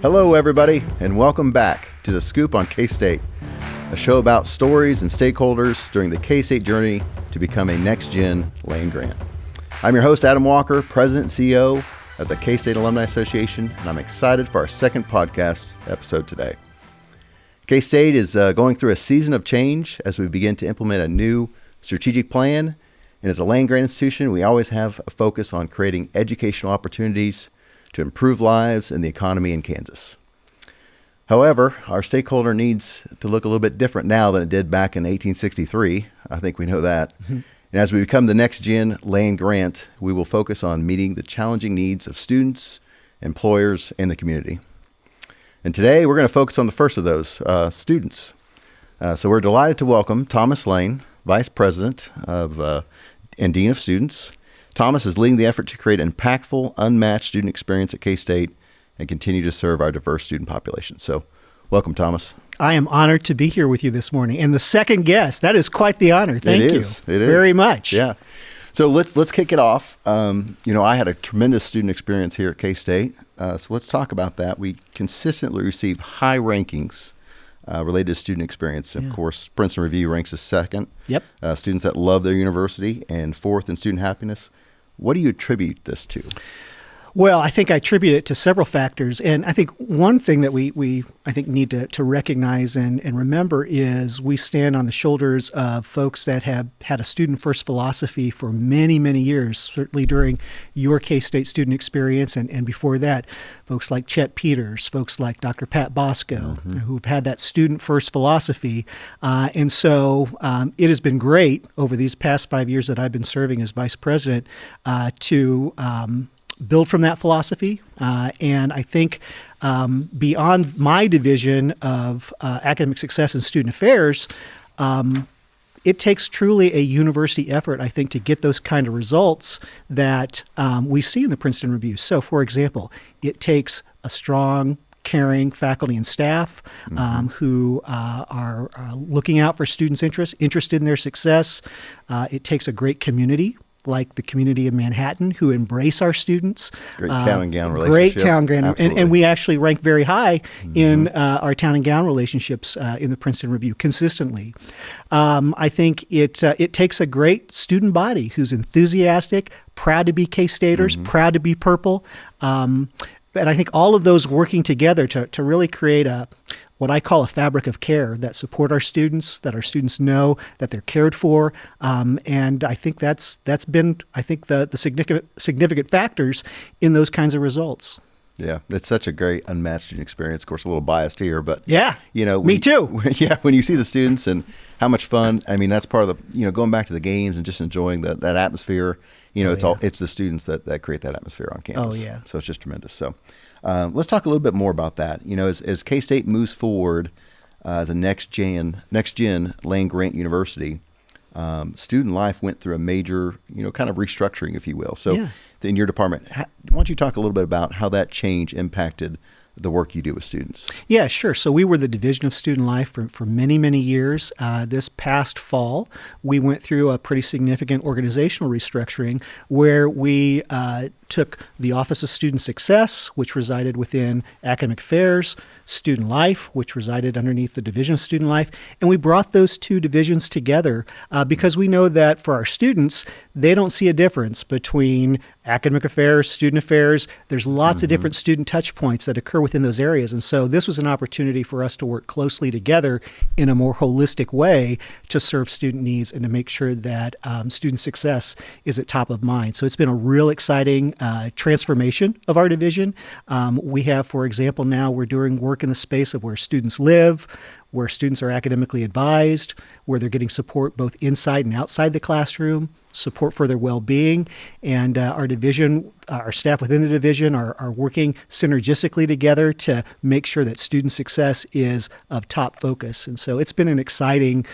Hello, everybody, and welcome back to The Scoop on K-State, a show about stories and stakeholders during the K-State journey to become a next-gen land grant. I'm your host, Adam Walker, President and CEO of the K-State Alumni Association, and I'm excited for our second podcast episode today. K-State is going through a season of change as we begin to implement a new strategic plan, and as a land grant institution, we always have a focus on creating educational opportunities to improve lives and the economy in Kansas. However, our stakeholder needs to look a little bit different now than it did back in 1863. I think we know that. Mm-hmm. And as we become the next gen land grant, we will focus on meeting the challenging needs of students, employers, and the community. And today we're going to focus on the first of those, students. So we're delighted to welcome Thomas Lane, Vice President of and Dean of Students. Thomas is leading the effort to create an impactful, unmatched student experience at K-State and continue to serve our diverse student population. So welcome, Thomas. I am honored to be here with you this morning. And the second guest, that is quite the honor. Thank you. It is. Very much. Yeah. So let's kick it off. I had a tremendous student experience here at K-State. So let's talk about that. We consistently receive high rankings related to student experience. Of course, Princeton Review ranks us second. Yep. Students that love their university, and fourth in student happiness. What do you attribute this to? Well, I think I attribute it to several factors. And I think one thing that we I think need to recognize and remember is we stand on the shoulders of folks that have had a student-first philosophy for many, many years, certainly during your K-State student experience and before that. Folks like Chet Peters, folks like Dr. Pat Bosco, who've had that student-first philosophy. And so it has been great over these past 5 years that I've been serving as vice president to build from that philosophy. And I think beyond my division of academic success and student affairs, it takes truly a university effort, I think, to get those kind of results that we see in the Princeton Review. So, for example, it takes a strong, caring faculty and staff who are looking out for students' interested in their success. It takes a great community, like the community of Manhattan, who embrace our students. Great town and gown relationship. Great town and gown. And we actually rank very high in our town and gown relationships in the Princeton Review consistently. I think it takes a great student body who's enthusiastic, proud to be K-Staters, proud to be purple. And I think all of those working together to really create what I call a fabric of care that support our students, that our students know that they're cared for. And I think that's been, the significant factors in those kinds of results. Yeah, it's such a great unmatched student experience. Of course, a little biased here, but me too. Yeah, when you see the students and how much fun, I mean, that's part of the, going back to the games and just enjoying that atmosphere. It's the students that create that atmosphere on campus. Oh yeah. So it's just tremendous. So let's talk a little bit more about that. As K-State moves forward as a next gen land grant university, student life went through a major, kind of restructuring, if you will. So in your department, why don't you talk a little bit about how that change impacted the work you do with students? Yeah, sure. So we were the Division of Student Life for many, many years. This past fall, we went through a pretty significant organizational restructuring where we took the Office of Student Success, which resided within Academic Affairs, Student Life, which resided underneath the Division of Student Life, and we brought those two divisions together because we know that for our students, they don't see a difference between Academic Affairs, Student Affairs. There's lots of different student touch points that occur within those areas, and so this was an opportunity for us to work closely together in a more holistic way to serve student needs and to make sure that student success is at top of mind. So it's been a real exciting transformation of our division. We have, for example, now we're doing work in the space of where students live, where students are academically advised, where they're getting support both inside and outside the classroom, support for their well-being, and our division, our staff within the division are working synergistically together to make sure that student success is of top focus. And so it's been an exciting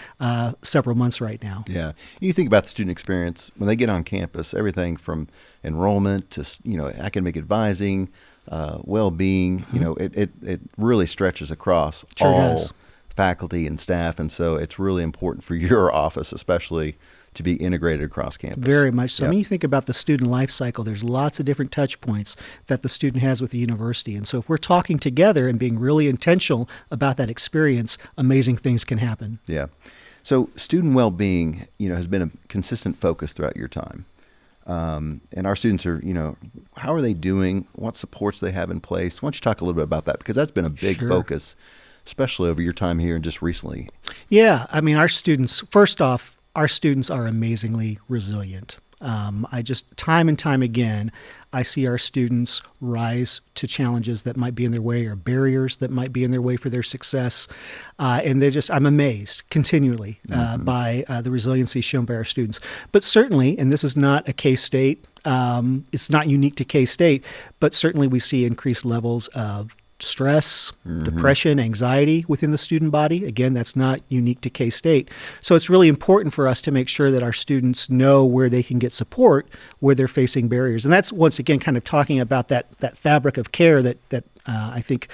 several months right now. Yeah. You think about the student experience, when they get on campus, everything from enrollment to, academic advising, well-being, it really stretches across all faculty and staff. And so it's really important for your office, especially, to be integrated across campus. Very much so. Yep. I mean, you think about the student life cycle, there's lots of different touch points that the student has with the university. And so if we're talking together and being really intentional about that experience, amazing things can happen. Yeah. So student well-being, has been a consistent focus throughout your time. And our students are, how are they doing? What supports they have in place? Why don't you talk a little bit about that? Because that's been a big focus, especially over your time here and just recently. Yeah. I mean, our students, first off, our students are amazingly resilient. I just, time and time again, I see our students rise to challenges that might be in their way or barriers that might be in their way for their success. And I'm amazed continually by the resiliency shown by our students. But certainly, and this is not a K-State, it's not unique to K-State, but certainly we see increased levels of stress, depression, anxiety within the student body. Again, that's not unique to K-State. So it's really important for us to make sure that our students know where they can get support, where they're facing barriers. And that's, once again, kind of talking about that fabric of care that I think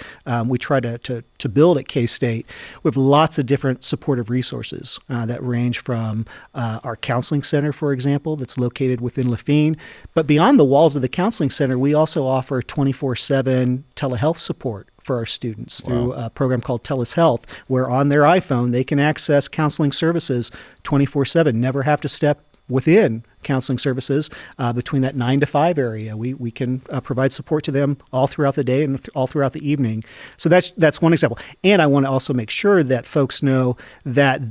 we try to build at K-State. We have lots of different supportive resources that range from our counseling center, for example, that's located within Lafine. But beyond the walls of the counseling center, we also offer 24/7 telehealth support for our students through a program called TELUS Health, where on their iPhone they can access counseling services 24/7, never have to step within counseling services between that 9 to 5 area. We can provide support to them all throughout the day and all throughout the evening. So that's one example. And I want to also make sure that folks know that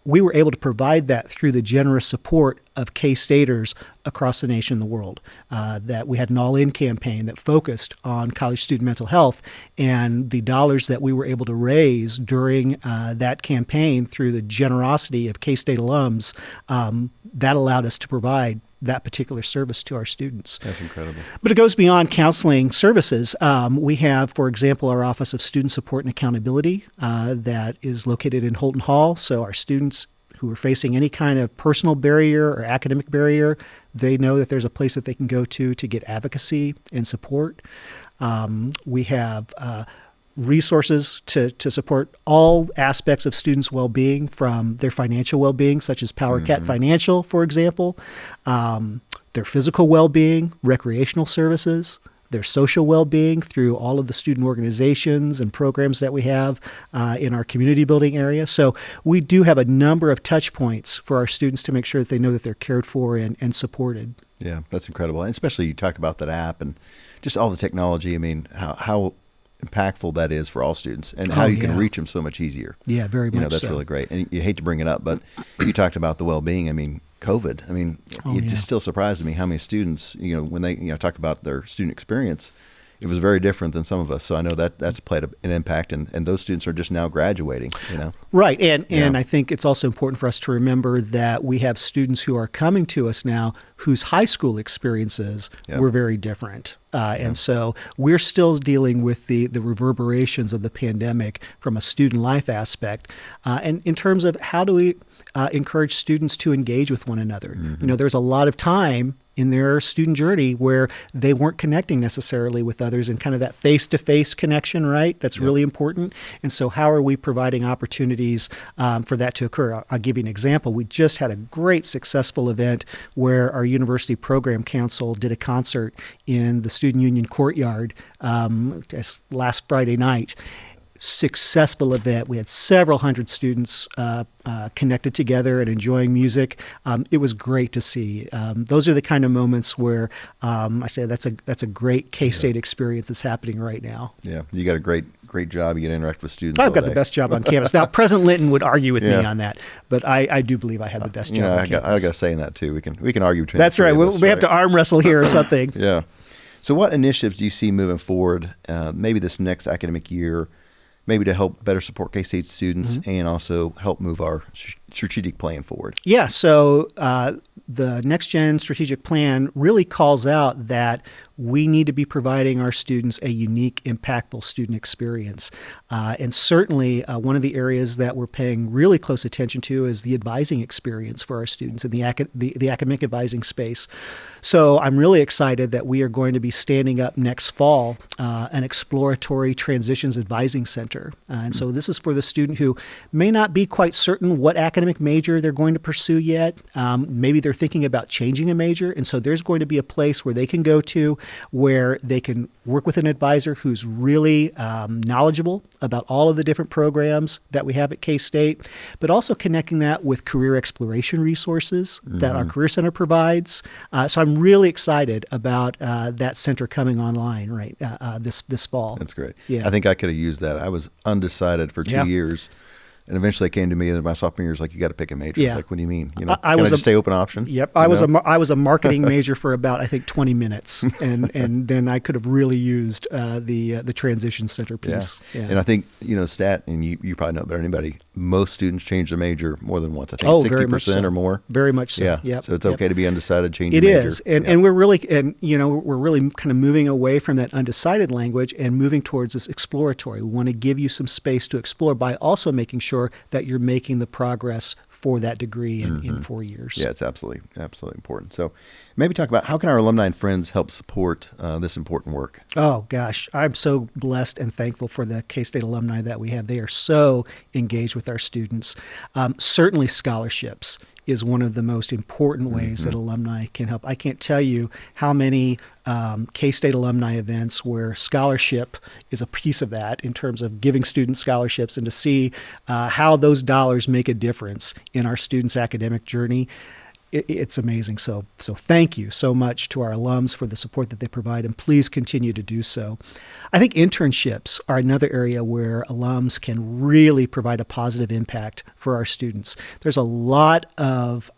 we were able to provide that through the generous support of K-Staters across the nation and the world. That we had an all-in campaign that focused on college student mental health, and the dollars that we were able to raise during that campaign through the generosity of K-State alums, that allowed us to provide that particular service to our students. That's incredible. But it goes beyond counseling services. We have, for example, our Office of Student Support and Accountability that is located in Holton Hall. So our students who are facing any kind of personal barrier or academic barrier, they know that there's a place that they can go to get advocacy and support. We have resources to support all aspects of students' well-being, from their financial well-being, such as PowerCat Financial, for example, their physical well-being, recreational services, their social well-being through all of the student organizations and programs that we have in our community building area. So we do have a number of touch points for our students to make sure that they know that they're cared for and supported. Yeah, that's incredible. And especially you talk about that app and just all the technology. I mean, how impactful that is for all students, and how you can reach them so much easier. Yeah, very much that's so. really great. And you hate to bring it up, but you talked about the well-being. I mean, COVID. I mean, it just still surprises me how many students, when they talk about their student experience, it was very different than some of us. So I know that's played an impact, and those students are just now graduating, Right. And I think it's also important for us to remember that we have students who are coming to us now whose high school experiences were very different. And so we're still dealing with the reverberations of the pandemic from a student life aspect. And in terms of how do we encourage students to engage with one another? There's a lot of time in their student journey where they weren't connecting necessarily with others, and kind of that face-to-face connection, right? That's really important. And so how are we providing opportunities for that to occur? I'll give you an example. We just had a great successful event where our University Program Council did a concert in the Student Union Courtyard last Friday night. Successful event. We had several hundred students connected together and enjoying music. It was great to see. Those are the kind of moments where I say that's a great K-State experience that's happening right now. Yeah, you got a great job. You get to interact with students. I've got the best job on campus. Now, President Linton would argue with me on that, but I do believe I have the best job on campus. I got to say in that too. We can argue between. That's right. We have to arm wrestle here or something. Yeah. So what initiatives do you see moving forward, maybe this next academic year, maybe to help better support K-State students and also help move our strategic plan forward? Yeah, so the Next Gen Strategic Plan really calls out that we need to be providing our students a unique, impactful student experience. And certainly one of the areas that we're paying really close attention to is the advising experience for our students in the academic advising space. So I'm really excited that we are going to be standing up next fall an exploratory transitions advising center. And so this is for the student who may not be quite certain what academic academic major they're going to pursue yet. Maybe they're thinking about changing a major. And so there's going to be a place where they can go to where they can work with an advisor who's really knowledgeable about all of the different programs that we have at K-State, but also connecting that with career exploration resources that our Career Center provides. So I'm really excited about that center coming online this fall. That's great. Yeah. I think I could have used that. I was undecided for 2 years. And eventually it came to me in my sophomore year, like, you got to pick a major. Yeah. It's like, what do you mean? I can I just stay open option? Yep. I was a marketing major for about, I think, 20 minutes. And then I could have really used the transition center piece. Yeah. And I think, stat, and you probably know better than anybody, most students change their major more than once. I think 60% or more. Very much so. Yeah. Yep. So it's okay to be undecided, change your major. It is. And we're really kind of moving away from that undecided language and moving towards this exploratory. We want to give you some space to explore by also making sure that you're making the progress for that degree in 4 years. Yeah, it's absolutely important. So maybe talk about how can our alumni and friends help support this important work? Oh, gosh. I'm so blessed and thankful for the K-State alumni that we have. They are so engaged with our students. Certainly scholarships is one of the most important ways that alumni can help. I can't tell you how many K-State alumni events where scholarship is a piece of that in terms of giving students scholarships, and to see how those dollars make a difference in our students' academic journey. It's amazing. So thank you so much to our alums for the support that they provide, and please continue to do so. I think internships are another area where alums can really provide a positive impact for our students. There's a lot of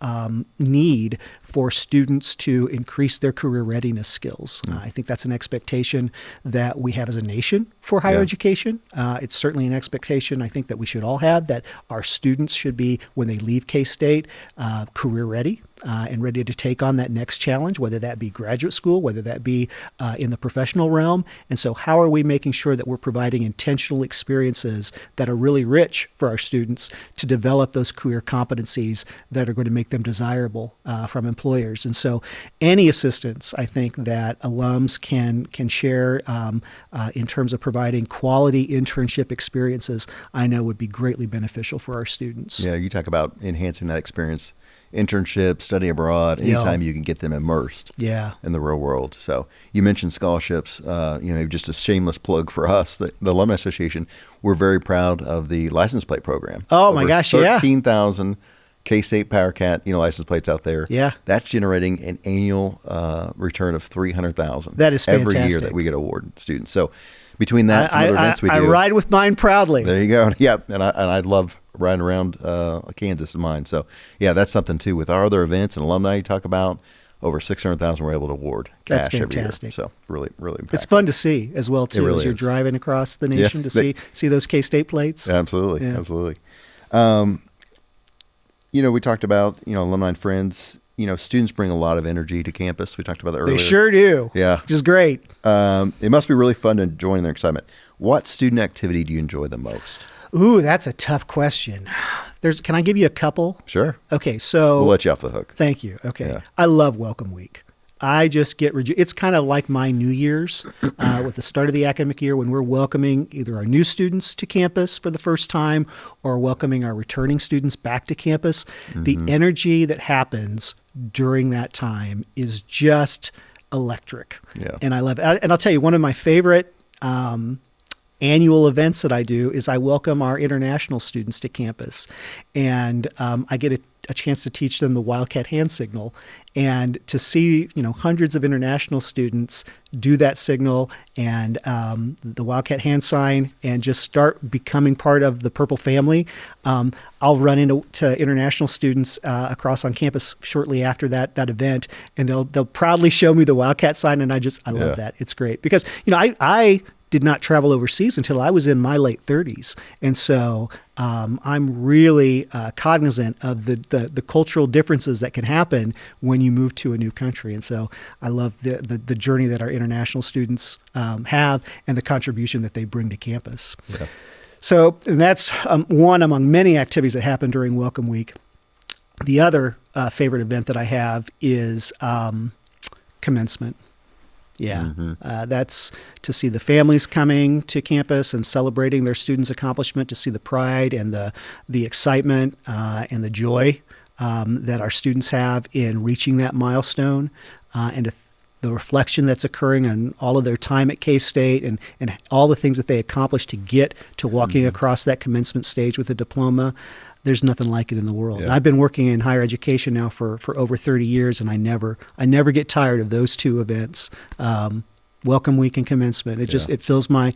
need for students to increase their career readiness skills. I think that's an expectation that we have as a nation for higher education. It's certainly an expectation I think that we should all have, that our students should be, when they leave K-State, career ready. And ready to take on that next challenge, whether that be graduate school, whether that be in the professional realm. And so how are we making sure that we're providing intentional experiences that are really rich for our students to develop those career competencies that are going to make them desirable from employers? And so any assistance, I think, that alums can share in terms of providing quality internship experiences, I know would be greatly beneficial for our students. Yeah, you talk about enhancing that experience. Internship, study abroad, anytime you can get them immersed in the real world. So you mentioned scholarships, just a shameless plug for us, the Alumni Association. We're very proud of the license plate program. Oh, my gosh, 13,000 K-State PowerCat, license plates out there. Yeah. That's generating an annual return of $300,000. That is fantastic. Every year that we get award students. So between that, some other events we do. I ride with mine proudly. There you go. Yep. And I love riding around Kansas in mine. So yeah, that's something too. With our other events and alumni you talk about, over 600,000 we're able to award cash every year. So really impactful. It's fun to see as well too, really as you're is. Driving across the nation to see those K-State plates. Absolutely. We talked about, alumni and friends. Students bring a lot of energy to campus. We talked about that earlier. They sure do. Yeah. Which is great. It must be really fun to join their excitement. What student activity do you enjoy the most? Ooh, that's a tough question. Can I give you a couple? Sure. Okay, so we'll let you off the hook. Thank you. Okay. Yeah. I love Welcome Week. I just get it's kind of like my New Year's with the start of the academic year, when we're welcoming either our new students to campus for the first time or welcoming our returning students back to campus. The energy that happens during that time is just electric. Yeah. And I love it. And I'll tell you, one of my favorite annual events that I do is I welcome our international students to campus, and I get a chance to teach them the Wildcat hand signal, and to see hundreds of international students do that signal and the Wildcat hand sign and just start becoming part of the Purple family. I'll run into international students across on campus shortly after that event, and they'll proudly show me the Wildcat sign, and I love that. It's great because I did not travel overseas until I was in my late 30s. And so I'm really cognizant of the cultural differences that can happen when you move to a new country. And so I love the journey that our international students have and the contribution that they bring to campus. Yeah. So and that's one among many activities that happen during Welcome Week. The other favorite event that I have is commencement. Yeah. That's to see the families coming to campus and celebrating their students' accomplishment, to see the pride and the excitement and the joy that our students have in reaching that milestone, and the reflection that's occurring on all of their time at K-State and all the things that they accomplished to get to walking across that commencement stage with a diploma. There's nothing like it in the world. Yeah. And I've been working in higher education now for over 30 years, and I never get tired of those two events. Welcome week and commencement. It fills my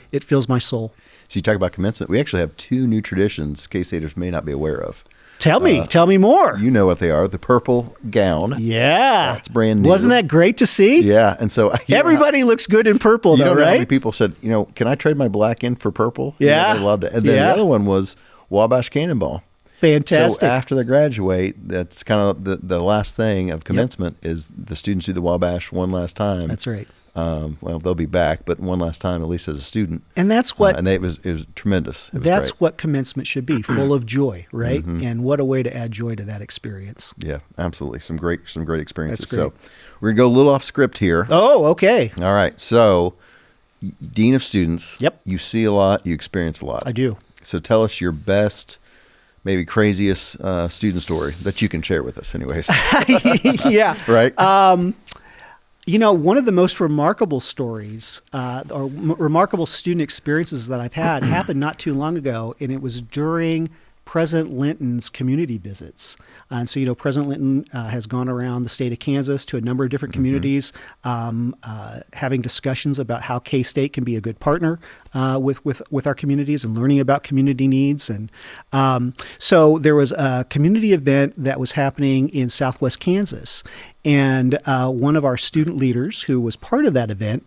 soul. So you talk about commencement. We actually have two new traditions K-Staters may not be aware of. Tell me more. You know what they are. The purple gown. Yeah. That's brand new. Wasn't that great to see? Yeah. And so everybody looks good in purple, you though, don't know how many right? people said, can I trade my black in for purple? Yeah. They loved it. And then the other one was Wabash Cannonball. Fantastic. So after they graduate, that's kind of the last thing of commencement is the students do the Wabash one last time. That's right. Well, they'll be back, but one last time, at least as a student. And that's what and it was tremendous. It was that's great. what commencement should be, full of joy, right? And what a way to add joy to that experience. Yeah, absolutely. Some great experiences. That's great. So we're gonna go a little off script here. Oh, okay. All right. So, Dean of Students. Yep. You see a lot. You experience a lot. I do. So tell us your best, maybe craziest student story that you can share with us, anyways. Yeah. Right. One of the most remarkable stories remarkable student experiences that I've had happened not too long ago, and it was during President Linton's community visits. And so, President Linton has gone around the state of Kansas to a number of different communities, having discussions about how K-State can be a good partner with our communities and learning about community needs. And so there was a community event that was happening in Southwest Kansas. And one of our student leaders who was part of that event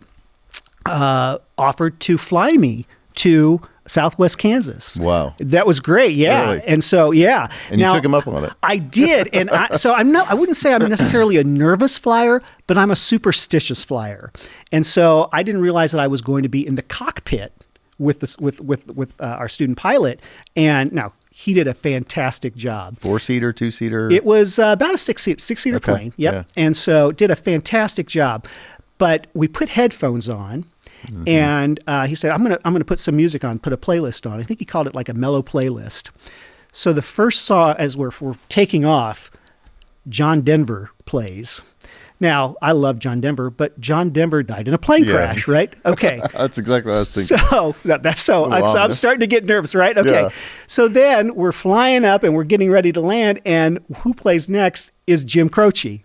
offered to fly me to Southwest Kansas. Wow. That was great. Yeah. Really? And so, yeah. And you took him up on it. I did. And I wouldn't say I'm necessarily a nervous flyer, but I'm a superstitious flyer. And so I didn't realize that I was going to be in the cockpit with our student pilot. And now he did a fantastic job. 4-seater, 2-seater? It was about a six-seater plane. Yep. Yeah. And so did a fantastic job. But we put headphones on. And he said, I'm gonna put some music on, put a playlist on. I think he called it like a mellow playlist. So the first song, as we're taking off, John Denver plays. Now, I love John Denver, but John Denver died in a plane crash, right? Okay. That's exactly what I was thinking. So I'm starting to get nervous, right? Okay. Yeah. So then we're flying up and we're getting ready to land, and who plays next is Jim Croce.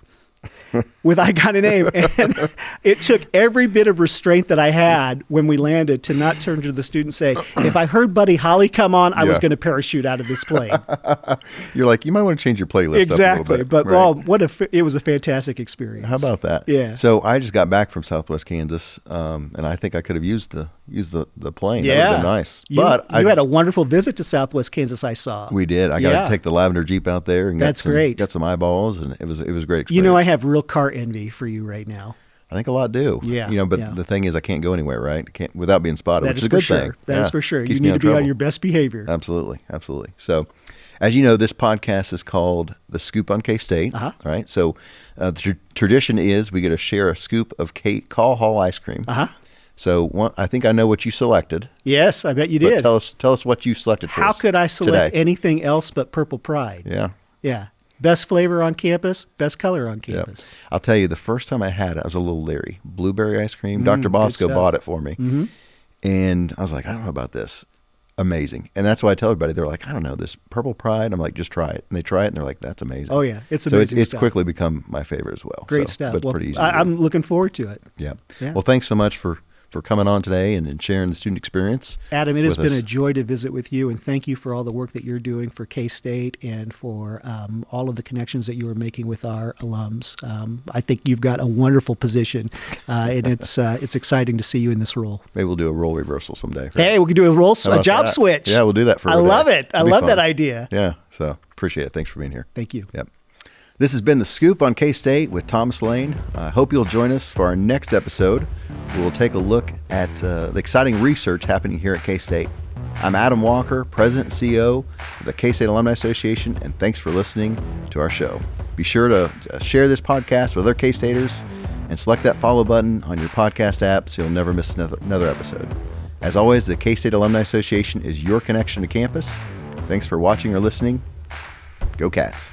With I Got a Name. And it took every bit of restraint that I had when we landed to not turn to the student and say, if I heard Buddy Holly come on, I was going to parachute out of this plane. You're like, you might want to change your playlist exactly. up a little bit. But, right? well, it was a fantastic experience. How about that? Yeah. So I just got back from Southwest Kansas, and I think I could have used the plane. Yeah. That would have been nice. You had a wonderful visit to Southwest Kansas, I saw. We did. I got to take the lavender Jeep out there and got some eyeballs, and it was a great experience. I have real car envy for you right now. I think a lot do. Yeah. But the thing is, I can't go anywhere, right? Can't without being spotted, which is a good thing. That is for sure. Keeps You me need to be trouble. on your best behavior. Absolutely. So, as you know, this podcast is called The Scoop on K-State. Uh-huh. Right? So, the tradition is we get to share a scoop of Call Hall ice cream. Uh-huh. So, I think I know what you selected. Yes, I bet you But did. tell us what you selected for How us could I select today. anything else but Purple Pride? Yeah. Yeah. Best flavor on campus, best color on campus. Yep. I'll tell you, the first time I had it, I was a little leery. Blueberry ice cream. Dr. Bosco bought it for me. Mm-hmm. And I was like, I don't know about this. Amazing. And that's why I tell everybody, they're like, I don't know, this Purple Pride. I'm like, just try it. And they try it, and they're like, that's amazing. Oh, yeah. It's so amazing it's stuff. quickly become my favorite as well. Great stuff. But it's Well, pretty easy. I'm looking forward to it. Yeah. Yeah. Well, thanks so much for coming on today and sharing the student experience. Adam, it has with been us. a joy to visit with you, and thank you for all the work that you're doing for K-State and for all of the connections that you are making with our alums. I think you've got a wonderful position, and it's exciting to see you in this role. Maybe we'll do a role reversal someday. Hey, we can do How a about job that? switch. Yeah, we'll do that for I a day. love it. I It'll be love that fun. idea. Yeah. So appreciate it. Thanks for being here. Thank you. Yep. This has been The Scoop on K-State with Thomas Lane. I hope you'll join us for our next episode. We'll take a look at the exciting research happening here at K-State. I'm Adam Walker, President and CEO of the K-State Alumni Association, and thanks for listening to our show. Be sure to share this podcast with other K-Staters and select that follow button on your podcast app so you'll never miss another episode. As always, the K-State Alumni Association is your connection to campus. Thanks for watching or listening. Go Cats.